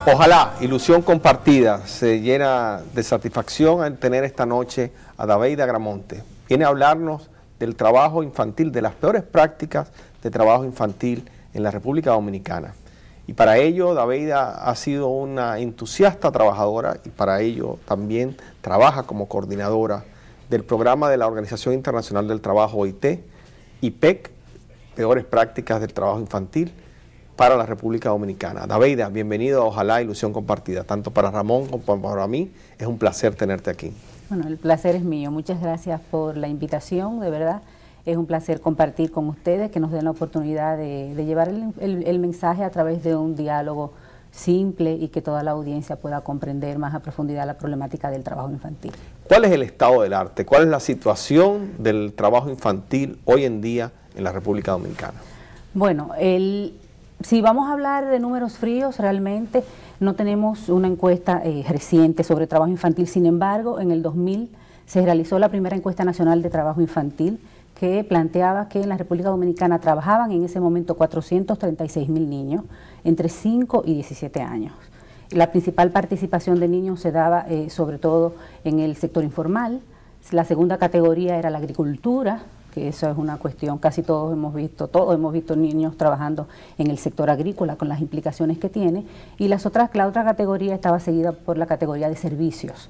Ojalá, ilusión compartida, se llena de satisfacción al tener esta noche a Daveida Agramonte. Viene a hablarnos del trabajo infantil, de las peores prácticas de trabajo infantil en la República Dominicana. Y para ello, Daveida ha sido una entusiasta trabajadora y para ello también trabaja como coordinadora del programa de la Organización Internacional del Trabajo, OIT, IPEC, Peores Prácticas del Trabajo Infantil, para la República Dominicana. Daveida, bienvenido a Ojalá, ilusión compartida, tanto para Ramón como para mí. Es un placer tenerte aquí. Bueno, el placer es mío. Muchas gracias por la invitación, de verdad. Es un placer compartir con ustedes, que nos den la oportunidad de llevar el mensaje a través de un diálogo simple y que toda la audiencia pueda comprender más a profundidad la problemática del trabajo infantil. ¿Cuál es el estado del arte? ¿Cuál es la situación del trabajo infantil hoy en día en la República Dominicana? Bueno, si vamos a hablar de números fríos, realmente no tenemos una encuesta reciente sobre trabajo infantil. Sin embargo, en el 2000 se realizó la primera encuesta nacional de trabajo infantil que planteaba que en la República Dominicana trabajaban en ese momento 436.000 niños entre 5 y 17 años. La principal participación de niños se daba sobre todo en el sector informal. La segunda categoría era la agricultura, que eso es una cuestión, casi todos hemos visto niños trabajando en el sector agrícola con las implicaciones que tiene, y la otra categoría estaba seguida por la categoría de servicios.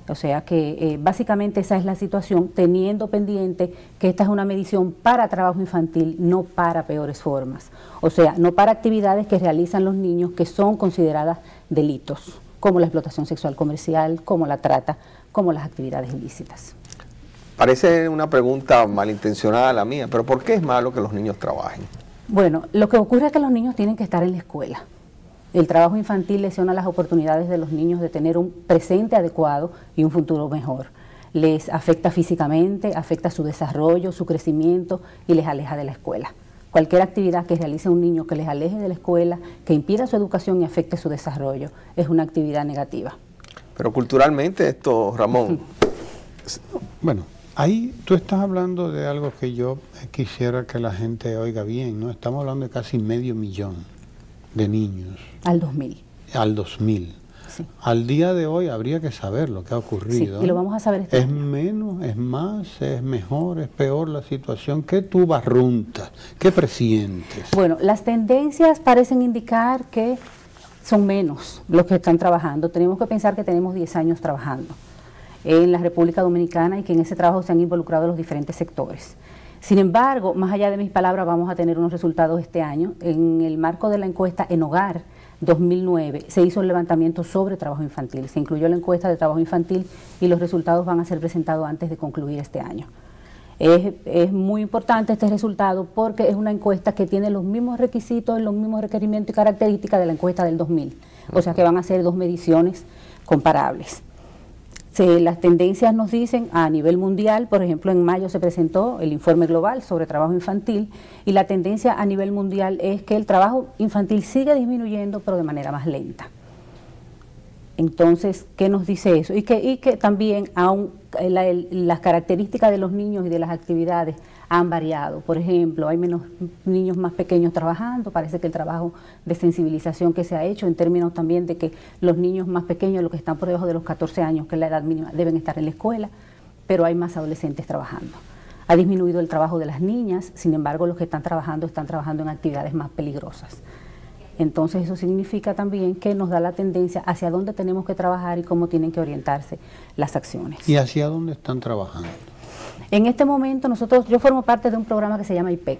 O sea que básicamente esa es la situación, teniendo pendiente que esta es una medición para trabajo infantil, no para peores formas. O sea, no para actividades que realizan los niños que son consideradas delitos, como la explotación sexual comercial, como la trata, como las actividades ilícitas. Parece una pregunta malintencionada la mía, pero ¿por qué es malo que los niños trabajen? Bueno, lo que ocurre es que los niños tienen que estar en la escuela. El trabajo infantil lesiona las oportunidades de los niños de tener un presente adecuado y un futuro mejor. Les afecta físicamente, afecta su desarrollo, su crecimiento y les aleja de la escuela. Cualquier actividad que realice un niño que les aleje de la escuela, que impida su educación y afecte su desarrollo, es una actividad negativa. Pero culturalmente esto, Ramón... Bueno, ahí tú estás hablando de algo que yo quisiera que la gente oiga bien, ¿no? Estamos hablando de casi 500.000 de niños. Al 2000. Al 2000. Sí. Al día de hoy habría que saber lo que ha ocurrido. Sí, y lo vamos a saber este año. ¿Es menos, es más, es mejor, es peor la situación? ¿Qué tú barruntas? ¿Qué presientes? Bueno, las tendencias parecen indicar que son menos los que están trabajando. Tenemos que pensar que tenemos 10 años trabajando en la República Dominicana y que en ese trabajo se han involucrado los diferentes sectores. Sin embargo, más allá de mis palabras, vamos a tener unos resultados este año. En el marco de la encuesta En Hogar 2009 se hizo el levantamiento sobre trabajo infantil. Se incluyó la encuesta de trabajo infantil y los resultados van a ser presentados antes de concluir este año. Es muy importante este resultado porque es una encuesta que tiene los mismos requisitos, los mismos requerimientos y características de la encuesta del 2000. O sea que van a ser dos mediciones comparables. Las tendencias nos dicen a nivel mundial, por ejemplo en mayo se presentó el informe global sobre trabajo infantil y la tendencia a nivel mundial es que el trabajo infantil sigue disminuyendo pero de manera más lenta. Entonces, ¿qué nos dice eso? Y que también las características de los niños y de las actividades han variado. Por ejemplo, hay menos niños más pequeños trabajando, parece que el trabajo de sensibilización que se ha hecho en términos también de que los niños más pequeños, los que están por debajo de los 14 años, que es la edad mínima, deben estar en la escuela, pero hay más adolescentes trabajando. Ha disminuido el trabajo de las niñas, sin embargo los que están trabajando en actividades más peligrosas. Entonces eso significa también que nos da la tendencia hacia dónde tenemos que trabajar y cómo tienen que orientarse las acciones. ¿Y hacia dónde están trabajando? En este momento yo formo parte de un programa que se llama IPEC.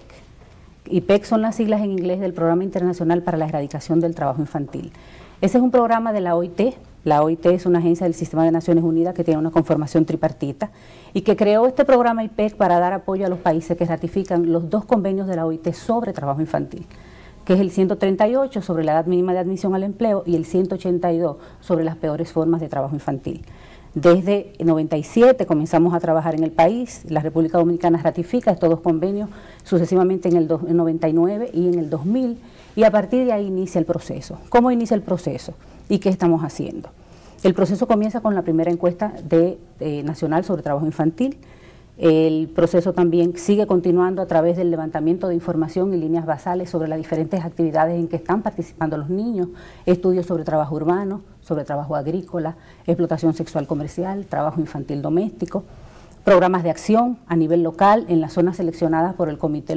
IPEC son las siglas en inglés del Programa Internacional para la Erradicación del Trabajo Infantil. Ese es un programa de la OIT. La OIT es una agencia del Sistema de Naciones Unidas que tiene una conformación tripartita y que creó este programa IPEC para dar apoyo a los países que ratifican los 2 convenios de la OIT sobre trabajo infantil, que es el 138 sobre la edad mínima de admisión al empleo y el 182 sobre las peores formas de trabajo infantil. Desde el 97 comenzamos a trabajar en el país, la República Dominicana ratifica estos 2 convenios sucesivamente en el 99 y en el 2000, y a partir de ahí inicia el proceso. ¿Cómo inicia el proceso? ¿Y qué estamos haciendo? El proceso comienza con la primera encuesta nacional sobre trabajo infantil. El proceso también sigue continuando a través del levantamiento de información y líneas basales sobre las diferentes actividades en que están participando los niños, estudios sobre trabajo urbano, sobre trabajo agrícola, explotación sexual comercial, trabajo infantil doméstico, programas de acción a nivel local en las zonas seleccionadas por el Comité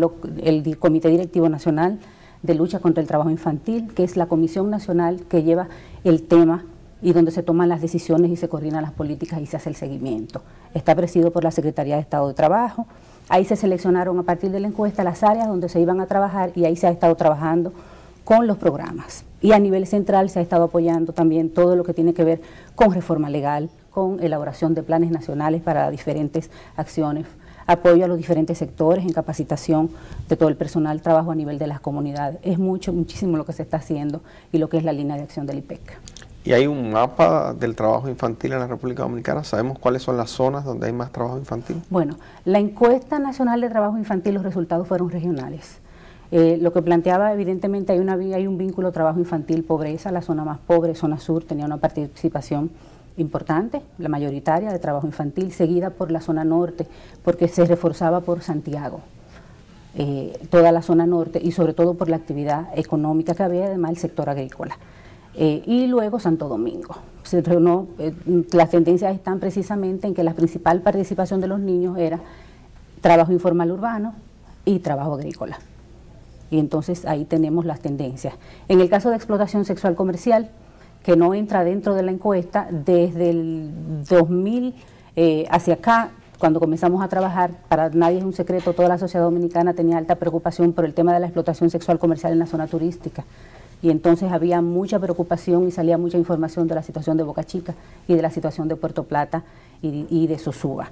Directivo Nacional de Lucha contra el Trabajo Infantil, que es la comisión nacional que lleva el tema y donde se toman las decisiones y se coordinan las políticas y se hace el seguimiento. Está presidido por la Secretaría de Estado de Trabajo. Ahí se seleccionaron a partir de la encuesta las áreas donde se iban a trabajar y ahí se ha estado trabajando con los programas. Y a nivel central se ha estado apoyando también todo lo que tiene que ver con reforma legal, con elaboración de planes nacionales para diferentes acciones, apoyo a los diferentes sectores en capacitación de todo el personal, trabajo a nivel de las comunidades. Es muchísimo lo que se está haciendo y lo que es la línea de acción del IPEC. ¿Y hay un mapa del trabajo infantil en la República Dominicana? ¿Sabemos cuáles son las zonas donde hay más trabajo infantil? Bueno, la encuesta nacional de trabajo infantil, los resultados fueron regionales. Lo que planteaba, evidentemente, hay un vínculo trabajo infantil-pobreza. La zona más pobre, zona sur, tenía una participación importante, la mayoritaria de trabajo infantil, seguida por la zona norte, porque se reforzaba por Santiago, toda la zona norte, y sobre todo por la actividad económica que había, además el sector agrícola. Y luego Santo Domingo. Las tendencias están precisamente en que la principal participación de los niños era trabajo informal urbano y trabajo agrícola. Y entonces ahí tenemos las tendencias. En el caso de explotación sexual comercial, que no entra dentro de la encuesta, desde el 2000 hacia acá, cuando comenzamos a trabajar, para nadie es un secreto, toda la sociedad dominicana tenía alta preocupación por el tema de la explotación sexual comercial en la zona turística. Y entonces había mucha preocupación y salía mucha información de la situación de Boca Chica y de la situación de Puerto Plata y de Sosúa.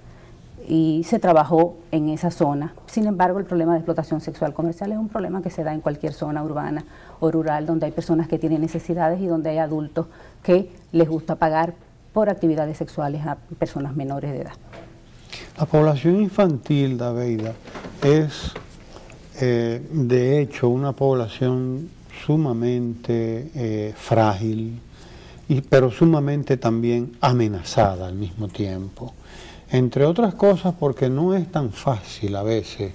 Y se trabajó en esa zona. Sin embargo, el problema de explotación sexual comercial es un problema que se da en cualquier zona urbana o rural donde hay personas que tienen necesidades y donde hay adultos que les gusta pagar por actividades sexuales a personas menores de edad. La población infantil, Daveida, es de hecho una población sumamente frágil, pero sumamente también amenazada al mismo tiempo. Entre otras cosas porque no es tan fácil a veces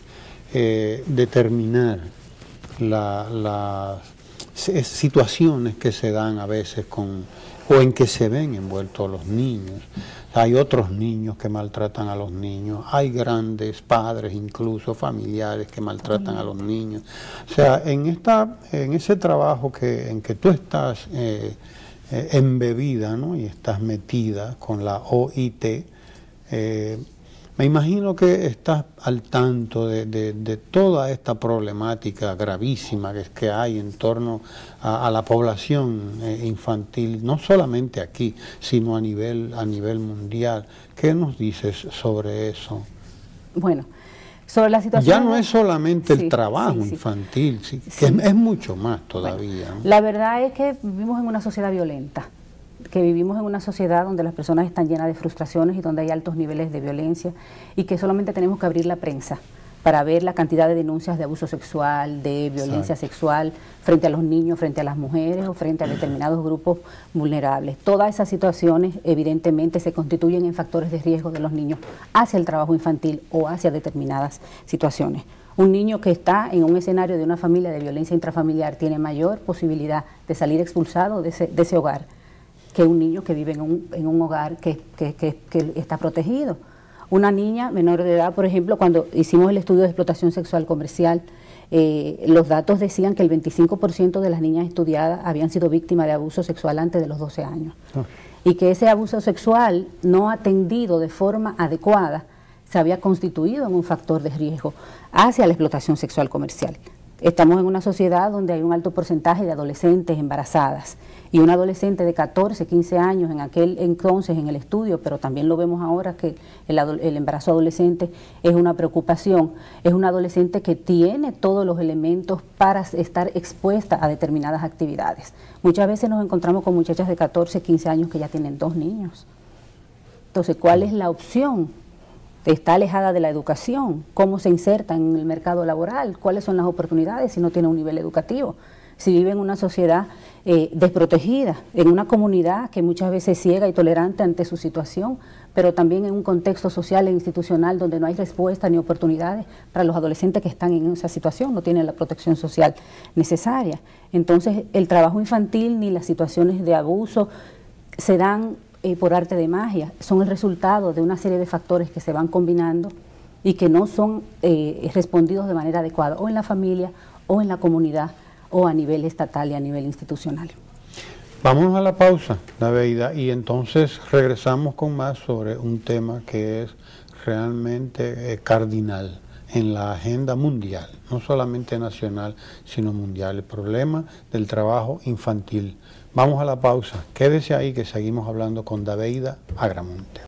determinar las situaciones que se dan a veces o en que se ven envueltos los niños. Hay otros niños que maltratan a los niños, hay grandes padres, incluso familiares, que maltratan a los niños. O sea, en ese trabajo en que tú estás embebida, ¿no? Y estás metida con la OIT, me imagino que estás al tanto de toda esta problemática gravísima que hay en torno a la población infantil, no solamente aquí, sino a nivel mundial. ¿Qué nos dices sobre eso? Bueno, sobre la situación... Ya no es solamente el trabajo infantil, que es mucho más todavía. Bueno, ¿no? La verdad es que vivimos en una sociedad violenta, que vivimos en una sociedad donde las personas están llenas de frustraciones y donde hay altos niveles de violencia y que solamente tenemos que abrir la prensa para ver la cantidad de denuncias de abuso sexual, de violencia sexual frente a los niños, frente a las mujeres o frente a determinados grupos vulnerables. Todas esas situaciones evidentemente se constituyen en factores de riesgo de los niños hacia el trabajo infantil o hacia determinadas situaciones. Un niño que está en un escenario de una familia de violencia intrafamiliar tiene mayor posibilidad de salir expulsado de ese hogar que un niño que vive en un hogar que está protegido. Una niña menor de edad, por ejemplo, cuando hicimos el estudio de explotación sexual comercial, los datos decían que el 25% de las niñas estudiadas habían sido víctimas de abuso sexual antes de los 12 años. Y que ese abuso sexual no atendido de forma adecuada se había constituido en un factor de riesgo hacia la explotación sexual comercial. Estamos en una sociedad donde hay un alto porcentaje de adolescentes embarazadas y un adolescente de 14, 15 años en aquel entonces en el estudio, pero también lo vemos ahora que el embarazo adolescente es una preocupación, es un adolescente que tiene todos los elementos para estar expuesta a determinadas actividades. Muchas veces nos encontramos con muchachas de 14, 15 años que ya tienen 2 niños. Entonces, ¿cuál es la opción? Está alejada de la educación, cómo se inserta en el mercado laboral, cuáles son las oportunidades si no tiene un nivel educativo, si vive en una sociedad desprotegida, en una comunidad que muchas veces es ciega y tolerante ante su situación, pero también en un contexto social e institucional donde no hay respuesta ni oportunidades para los adolescentes que están en esa situación, no tienen la protección social necesaria. Entonces, el trabajo infantil ni las situaciones de abuso se dan por arte de magia, son el resultado de una serie de factores que se van combinando y que no son respondidos de manera adecuada, o en la familia, o en la comunidad, o a nivel estatal y a nivel institucional. Vamos a la pausa, Daveida, y entonces regresamos con más sobre un tema que es realmente cardinal en la agenda mundial, no solamente nacional, sino mundial, el problema del trabajo infantil. Vamos a la pausa, quédese ahí que seguimos hablando con Daveida Agramonte.